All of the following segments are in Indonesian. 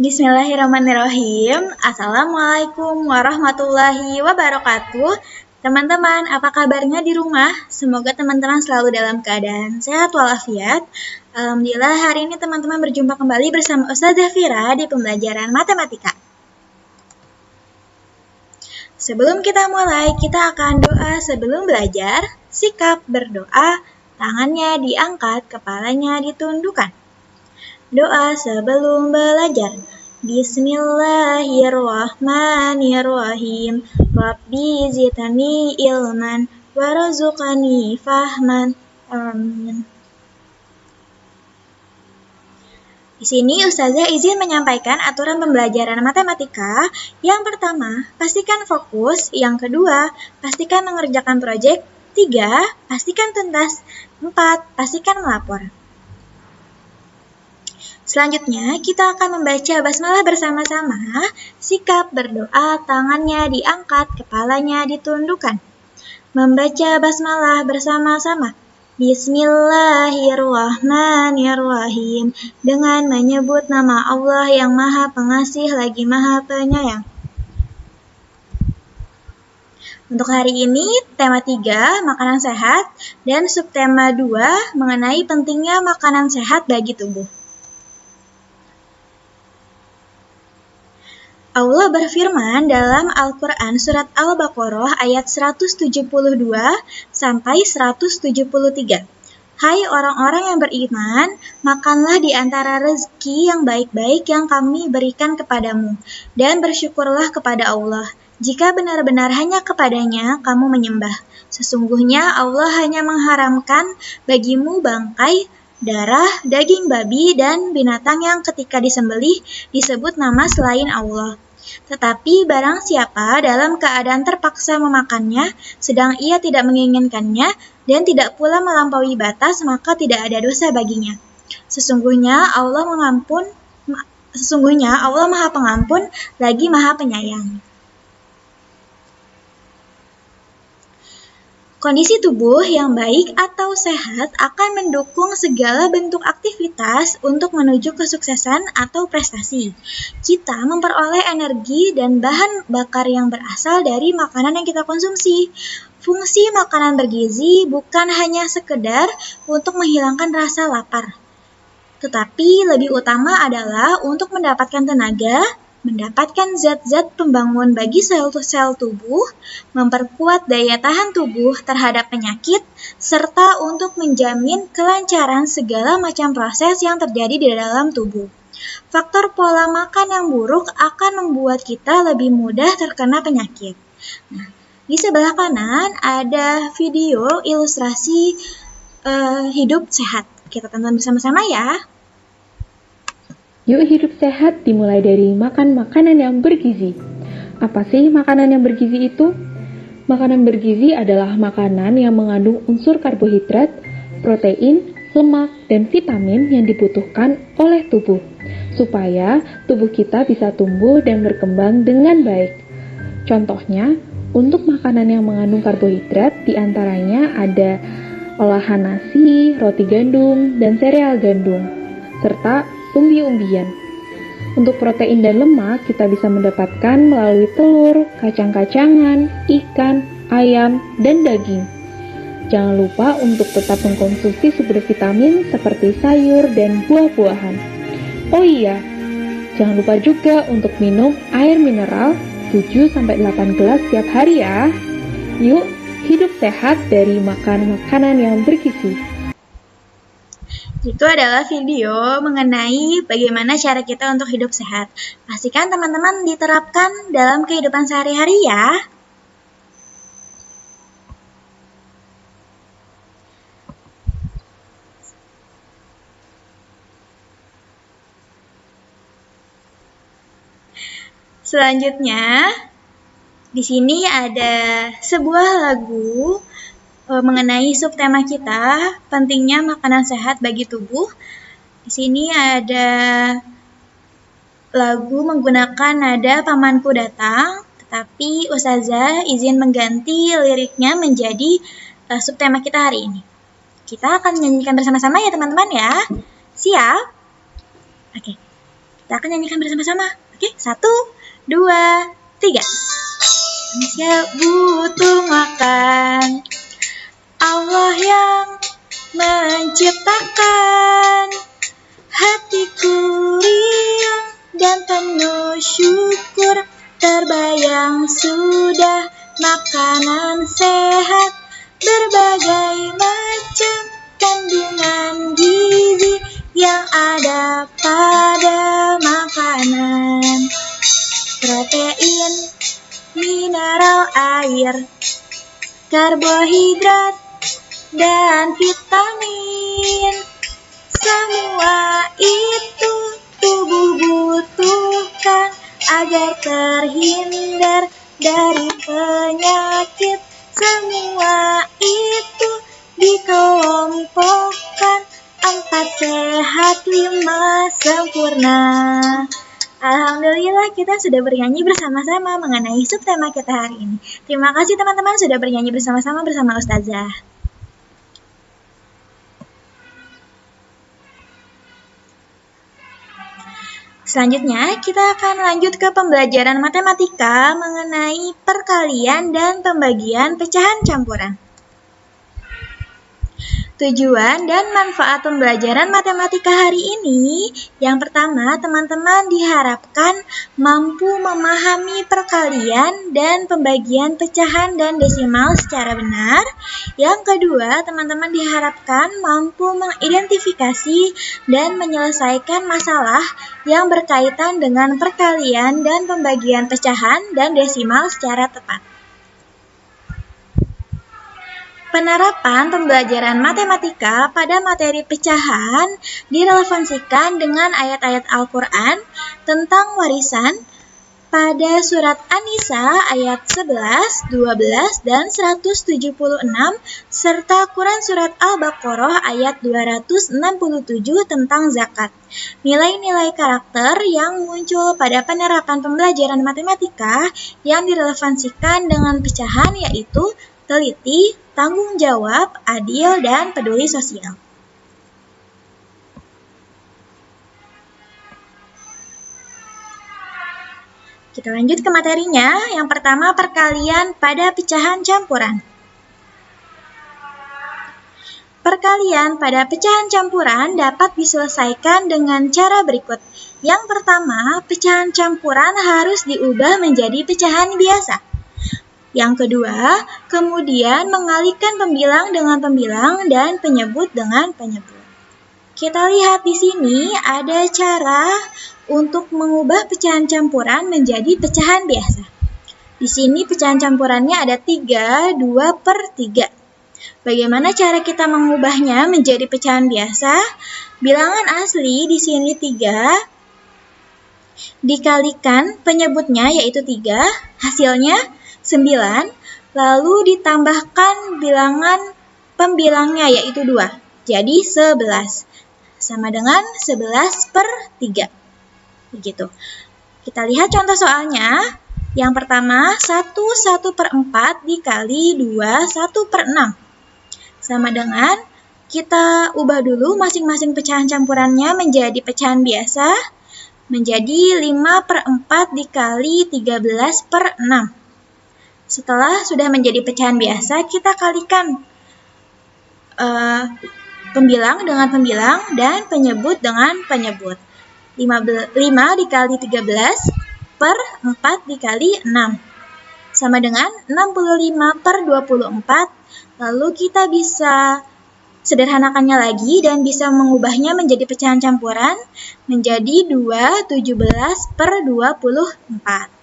Bismillahirrahmanirrahim. Assalamualaikum warahmatullahi wabarakatuh. Teman-teman, apa kabarnya di rumah? Semoga teman-teman selalu dalam keadaan sehat walafiat. Alhamdulillah hari ini teman-teman berjumpa kembali bersama Ustazah Fira di pembelajaran matematika. Sebelum kita mulai, kita akan doa sebelum belajar. Sikap berdoa, tangannya diangkat, kepalanya ditundukkan. Doa sebelum belajar. Bismillahirrahmanirrahim. Rabbi zidni ilman warzuqni fahman. Amin. Di sini Ustazah izin menyampaikan aturan pembelajaran matematika. Yang pertama, pastikan fokus. Yang kedua, pastikan mengerjakan proyek. 3, pastikan tuntas. 4, pastikan melapor. Selanjutnya, kita akan membaca basmalah bersama-sama. Sikap berdoa, tangannya diangkat, kepalanya ditundukkan. Membaca basmalah bersama-sama. Bismillahirrahmanirrahim. Dengan menyebut nama Allah yang Maha Pengasih lagi Maha Penyayang. Untuk hari ini, tema 3, makanan sehat, dan subtema 2, mengenai pentingnya makanan sehat bagi tubuh. Allah berfirman dalam Al-Quran surat Al-Baqarah ayat 172 sampai 173. Hai orang-orang yang beriman, makanlah di antara rezeki yang baik-baik yang kami berikan kepadamu, dan bersyukurlah kepada Allah. Jika benar-benar hanya kepadanya kamu menyembah. Sesungguhnya Allah hanya mengharamkan bagimu bangkai, darah, daging babi, dan binatang yang ketika disembelih disebut nama selain Allah. Tetapi barang siapa dalam keadaan terpaksa memakannya, sedang ia tidak menginginkannya, dan tidak pula melampaui batas, maka tidak ada dosa baginya. Sesungguhnya Allah Maha Pengampun, lagi Maha Penyayang. Kondisi tubuh yang baik atau sehat akan mendukung segala bentuk aktivitas untuk menuju kesuksesan atau prestasi. Kita memperoleh energi dan bahan bakar yang berasal dari makanan yang kita konsumsi. Fungsi makanan bergizi bukan hanya sekedar untuk menghilangkan rasa lapar, tetapi lebih utama adalah untuk mendapatkan tenaga, mendapatkan zat-zat pembangun bagi sel-sel tubuh, memperkuat daya tahan tubuh terhadap penyakit, serta untuk menjamin kelancaran segala macam proses yang terjadi di dalam tubuh. Faktor pola makan yang buruk akan membuat kita lebih mudah terkena penyakit. Nah, di sebelah kanan ada video ilustrasi hidup sehat. Kita tonton bersama-sama ya. Yuk hidup sehat dimulai dari makan makanan yang bergizi. Apa sih makanan yang bergizi itu? Makanan bergizi adalah makanan yang mengandung unsur karbohidrat, protein, lemak, dan vitamin yang dibutuhkan oleh tubuh, supaya tubuh kita bisa tumbuh dan berkembang dengan baik. Contohnya, untuk makanan yang mengandung karbohidrat, diantaranya ada olahan nasi, roti gandum, dan sereal gandum, serta umbi-umbian. Untuk protein dan lemak kita bisa mendapatkan melalui telur, kacang-kacangan, ikan, ayam, dan daging. Jangan lupa untuk tetap mengkonsumsi sumber vitamin seperti sayur dan buah-buahan. Oh iya, jangan lupa juga untuk minum air mineral 7-8 gelas setiap hari ya. Yuk, hidup sehat dari makan makanan yang bergizi. Itu adalah video mengenai bagaimana cara kita untuk hidup sehat. Pastikan teman-teman diterapkan dalam kehidupan sehari-hari ya. Selanjutnya, di sini ada sebuah lagu mengenai subtema kita, pentingnya makanan sehat bagi tubuh. Di sini ada lagu menggunakan nada Pamanku Datang, tetapi Ustazah izin mengganti liriknya menjadi subtema kita hari ini. Kita akan menyanyikan bersama-sama ya teman-teman ya. Siap? Oke. Kita akan nyanyikan bersama-sama. Oke, 1, 2, 3. Manusia butuh makan. Allah yang menciptakan. Hatiku riang dan penuh syukur. Terbayang sudah makanan sehat. Berbagai macam kandungan gizi yang ada pada makanan. Protein, mineral air, karbohidrat, dan vitamin. Semua itu tubuh butuhkan agar terhindar dari penyakit. Semua itu dikelompokkan 4 sehat, 5 sempurna. Alhamdulillah kita sudah bernyanyi bersama-sama mengenai subtema kita hari ini. Terima kasih teman-teman sudah bernyanyi bersama-sama bersama Ustazah. Selanjutnya, kita akan lanjut ke pembelajaran matematika mengenai perkalian dan pembagian pecahan campuran. Tujuan dan manfaat pembelajaran matematika hari ini, yang pertama, teman-teman diharapkan mampu memahami perkalian dan pembagian pecahan dan desimal secara benar. Yang kedua, teman-teman diharapkan mampu mengidentifikasi dan menyelesaikan masalah yang berkaitan dengan perkalian dan pembagian pecahan dan desimal secara tepat. Penerapan pembelajaran matematika pada materi pecahan direlevansikan dengan ayat-ayat Al-Quran tentang warisan pada surat An-Nisa ayat 11, 12, dan 176 serta Quran surat Al-Baqarah ayat 267 tentang zakat. Nilai-nilai karakter yang muncul pada penerapan pembelajaran matematika yang direlevansikan dengan pecahan yaitu teliti, tanggung jawab, adil, dan peduli sosial. Kita lanjut ke materinya. Yang pertama, perkalian pada pecahan campuran. Perkalian pada pecahan campuran dapat diselesaikan dengan cara berikut. Yang pertama, pecahan campuran harus diubah menjadi pecahan biasa. Yang kedua, kemudian mengalihkan pembilang dengan pembilang dan penyebut dengan penyebut. Kita lihat di sini ada cara untuk mengubah pecahan campuran menjadi pecahan biasa. Di sini pecahan campurannya ada 3, 2/3. Bagaimana cara kita mengubahnya menjadi pecahan biasa? Bilangan asli di sini 3, dikalikan penyebutnya yaitu 3, hasilnya 9, lalu ditambahkan bilangan pembilangnya yaitu 2, jadi 11, sama dengan 11/3. Begitu. Kita lihat contoh soalnya. Yang pertama, 1/4 dikali 2, 1/6. Sama dengan, kita ubah dulu masing-masing pecahan campurannya menjadi pecahan biasa, menjadi 5/4 dikali 13/6. Setelah sudah menjadi pecahan biasa, kita kalikan pembilang dengan pembilang dan penyebut dengan penyebut. 5 dikali 13/4 dikali 6. Sama dengan 65/24. Lalu kita bisa sederhanakannya lagi dan bisa mengubahnya menjadi pecahan campuran menjadi 2 17/24.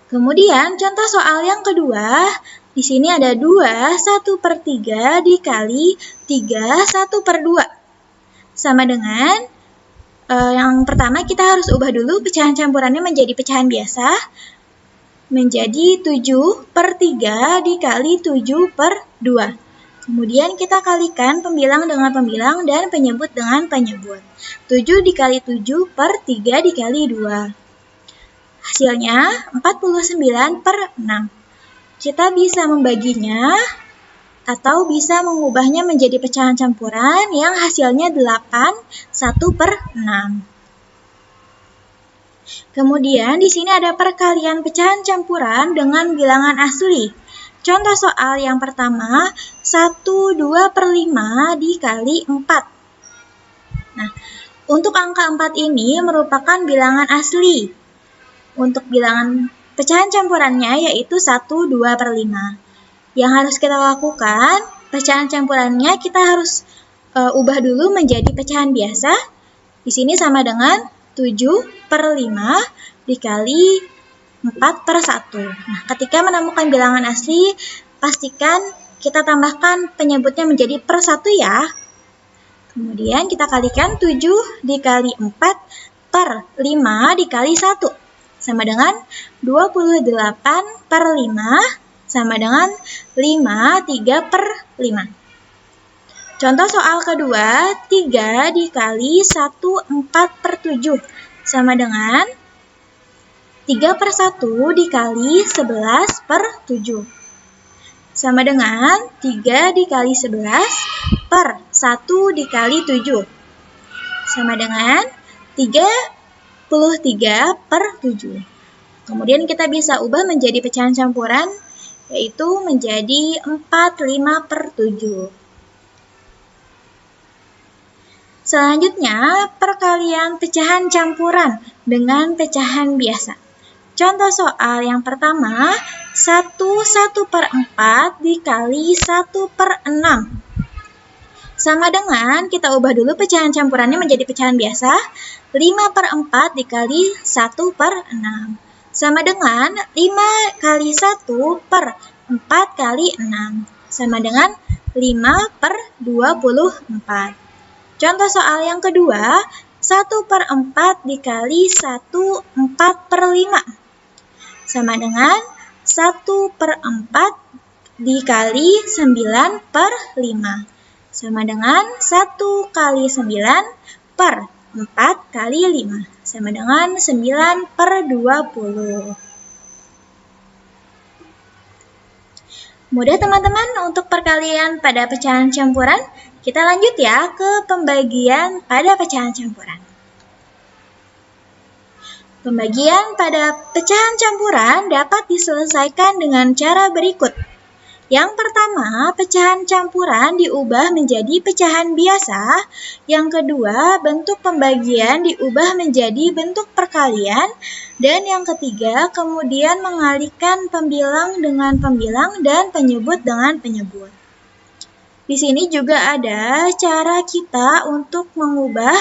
Kemudian contoh soal yang kedua, di sini ada 2 1/3 dikali 3 1/2. Sama dengan yang pertama kita harus ubah dulu pecahan campurannya menjadi pecahan biasa, menjadi 7/3 dikali 7/2. Kemudian kita kalikan pembilang dengan pembilang dan penyebut dengan penyebut. 7 dikali 7/3 dikali 2. Hasilnya 49/6. Kita bisa membaginya atau bisa mengubahnya menjadi pecahan campuran yang hasilnya 8 1/6. Kemudian di sini ada perkalian pecahan campuran dengan bilangan asli. Contoh soal yang pertama, 1/2/5 dikali 4. Nah, untuk angka 4 ini merupakan bilangan asli. Untuk bilangan pecahan campurannya yaitu 1/2/5. Yang harus kita lakukan, pecahan campurannya kita harus ubah dulu menjadi pecahan biasa. Di sini sama dengan 7/5 dikali 4/1. Nah, ketika menemukan bilangan asli, pastikan kita tambahkan penyebutnya menjadi per 1 ya. Kemudian kita kalikan 7 dikali 4 per 5 dikali 1. Sama dengan 28/5 sama dengan 53/5. Contoh soal kedua, 3 dikali 1/4/7 sama dengan 3/1 dikali 11/7. Sama dengan 3 dikali 11 per 1 dikali 7. Sama dengan 33/7. Kemudian kita bisa ubah menjadi pecahan campuran, yaitu menjadi 45/7. Selanjutnya, perkalian pecahan campuran dengan pecahan biasa. Contoh soal yang pertama, 1/4 dikali 1/6. Sama dengan, kita ubah dulu pecahan campurannya menjadi pecahan biasa, 5/4 dikali 1/6. Sama dengan 5 kali 1 per 4 kali 6. Sama dengan 5/24. Contoh soal yang kedua, 1/4 dikali 1/4/5. Sama dengan 1/4 dikali 9/5. Sama dengan 1 kali 9 per 4 kali 5. Sama dengan 9/20. Mudah teman-teman untuk perkalian pada pecahan campuran. Kita lanjut ya ke pembagian pada pecahan campuran. Pembagian pada pecahan campuran dapat diselesaikan dengan cara berikut. Yang pertama, pecahan campuran diubah menjadi pecahan biasa. Yang kedua, bentuk pembagian diubah menjadi bentuk perkalian. Dan yang ketiga, kemudian mengalihkan pembilang dengan pembilang dan penyebut dengan penyebut. Di sini juga ada cara kita untuk mengubah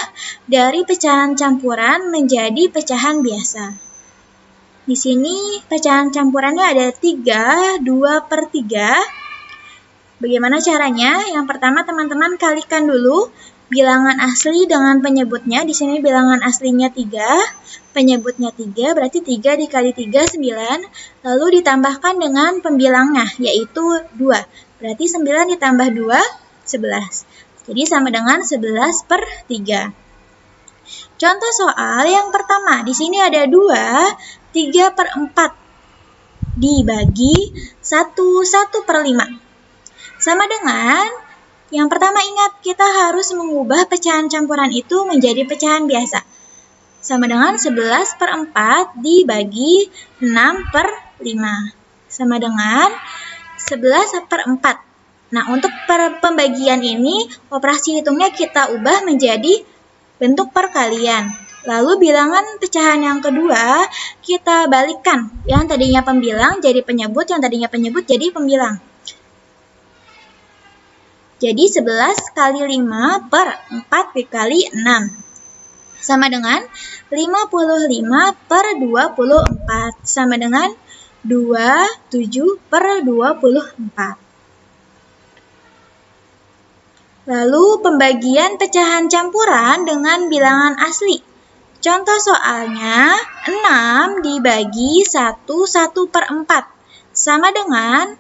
dari pecahan campuran menjadi pecahan biasa. Di sini pecahan campurannya ada 3, 2/3. Bagaimana caranya? Yang pertama teman-teman kalikan dulu bilangan asli dengan penyebutnya. Di sini bilangan aslinya 3, penyebutnya 3, berarti 3 dikali 3, 9. Lalu ditambahkan dengan pembilangnya, yaitu 2. Berarti 9 ditambah 2, 11. Jadi sama dengan 11/3. Contoh soal yang pertama, di sini ada 2, 3/4 dibagi 1/5. Sama dengan, yang pertama ingat kita harus mengubah pecahan campuran itu menjadi pecahan biasa. Sama dengan 11/4 dibagi 6/5. Sama dengan 11/4. Nah, untuk pembagian ini, operasi hitungnya kita ubah menjadi bentuk perkalian. Lalu bilangan pecahan yang kedua, kita balikkan. Yang tadinya pembilang jadi penyebut, yang tadinya penyebut jadi pembilang. Jadi 11 kali 5 per 4 dikali 6. Sama dengan 55/24. Sama dengan 27/24. Lalu pembagian pecahan campuran dengan bilangan asli. Contoh soalnya 6 dibagi 1/4 sama dengan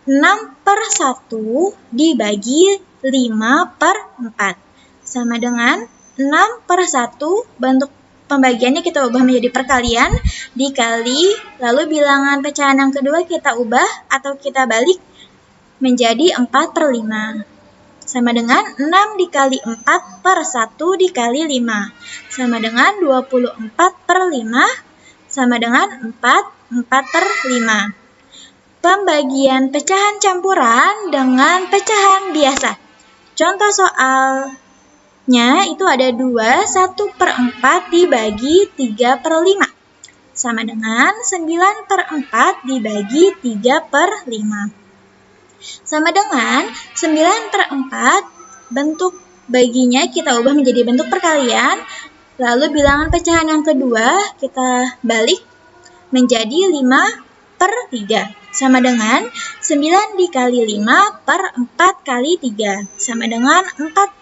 6/1 dibagi 5/4. Sama dengan 6/1, bentuk pembagiannya kita ubah menjadi perkalian, dikali, lalu bilangan pecahan yang kedua kita ubah atau kita balik menjadi 4/5. Sama dengan 6 dikali 4 per 1 dikali 5. Sama dengan 24/5 sama dengan 4 per 5. Pembagian pecahan campuran dengan pecahan biasa. Contoh soalnya itu ada 2, 1 per 4 dibagi 3 per 5. Sama dengan 9 per 4 dibagi 3 per 5. Sama dengan 9 per 4, bentuk baginya kita ubah menjadi bentuk perkalian. Lalu bilangan pecahan yang kedua kita balik menjadi 5 per 3. Sama dengan 9 dikali 5 per 4 kali 3. Sama dengan 45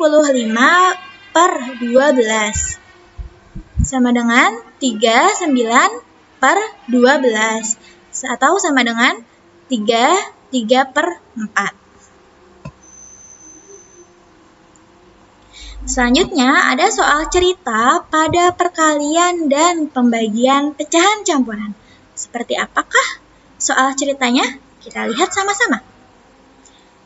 per 12. Sama dengan 39 per 12. Atau sama dengan 3 per 4. Selanjutnya ada soal cerita pada perkalian dan pembagian pecahan campuran. Seperti apakah soal ceritanya? Kita lihat sama-sama.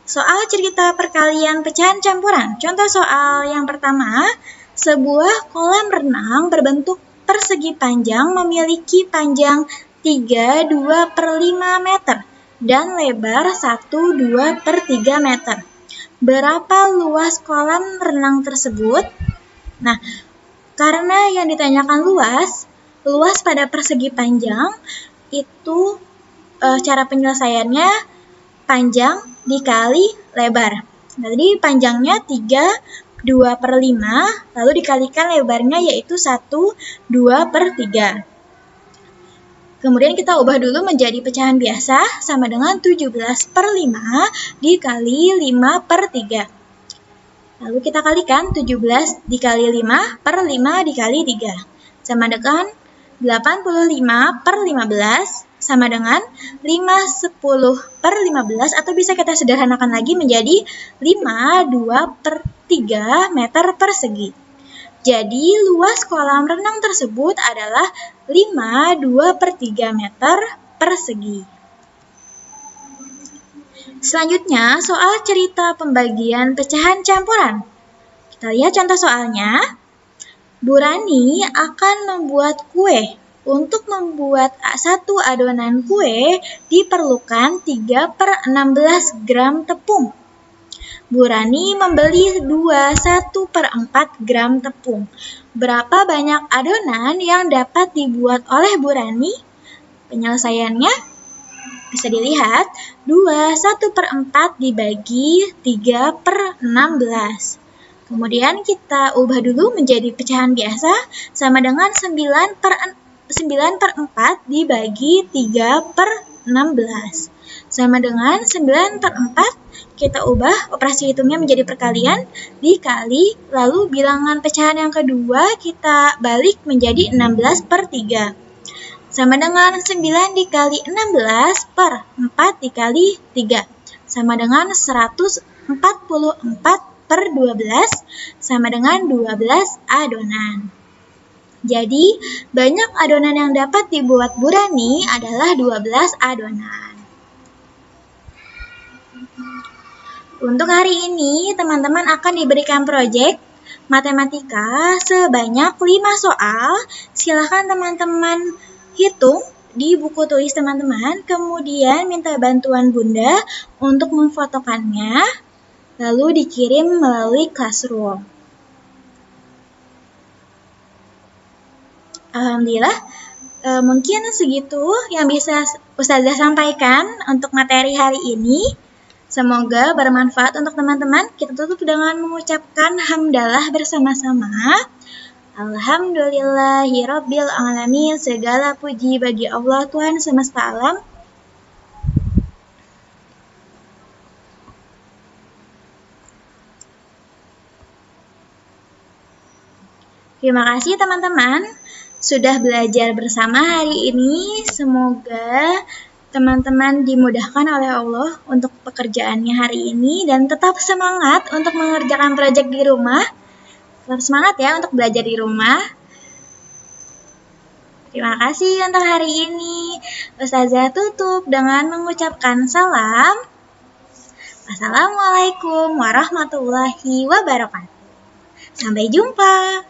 Soal cerita perkalian pecahan campuran. Contoh soal yang pertama, sebuah kolam renang berbentuk persegi panjang memiliki panjang 3, 2 per 5 meter dan lebar 1, 2 per 3 meter. Berapa luas kolam renang tersebut? Nah, karena yang ditanyakan luas pada persegi panjang, itu cara penyelesaiannya panjang dikali lebar. Jadi panjangnya 3, 2 per 5, lalu dikalikan lebarnya yaitu 1, 2 per 3. Kemudian kita ubah dulu menjadi pecahan biasa sama dengan 17 per 5 dikali 5 per 3. Lalu kita kalikan 17 dikali 5 per 5 dikali 3. Sama dengan 85 per 15 sama dengan 5, 10 per 15 atau bisa kita sederhanakan lagi menjadi 5, 2 per 3 meter persegi. Jadi luas kolam renang tersebut adalah 5, 2 per 3 meter persegi. Selanjutnya, soal cerita pembagian pecahan campuran. Kita lihat contoh soalnya. Bu Rani akan membuat kue. Untuk membuat satu adonan kue diperlukan 3 per 16 gram tepung. Bu Rani membeli 1 per 4 gram tepung. Berapa banyak adonan yang dapat dibuat oleh Bu Rani? Penyelesaiannya bisa dilihat 1 per 4 dibagi 3 per 16. Kemudian kita ubah dulu menjadi pecahan biasa sama dengan 9 per 4 dibagi 3 per 16. Sama dengan 9 per 4, kita ubah operasi hitungnya menjadi perkalian, dikali, lalu bilangan pecahan yang kedua kita balik menjadi 16 per 3. Sama dengan 9 dikali 16 per 4 dikali 3. Sama dengan 144 per 12, sama dengan 12 adonan. Jadi, banyak adonan yang dapat dibuat Bu Rani adalah 12 adonan. Untuk hari ini, teman-teman akan diberikan proyek matematika sebanyak 5 soal. Silakan teman-teman hitung di buku tulis teman-teman, kemudian minta bantuan Bunda untuk memfotokannya, lalu dikirim melalui Classroom. Alhamdulillah, mungkin segitu yang bisa Ustazah sampaikan untuk materi hari ini. Semoga bermanfaat untuk teman-teman. Kita tutup dengan mengucapkan hamdalah bersama-sama. Alhamdulillahirabbil alamin. Segala puji bagi Allah Tuhan semesta alam. Terima kasih teman-teman sudah belajar bersama hari ini. Semoga teman-teman dimudahkan oleh Allah untuk pekerjaannya hari ini dan tetap semangat untuk mengerjakan proyek di rumah. Tetap semangat ya untuk belajar di rumah. Terima kasih untuk hari ini. Ustazah tutup dengan mengucapkan salam. Wassalamualaikum warahmatullahi wabarakatuh. Sampai jumpa.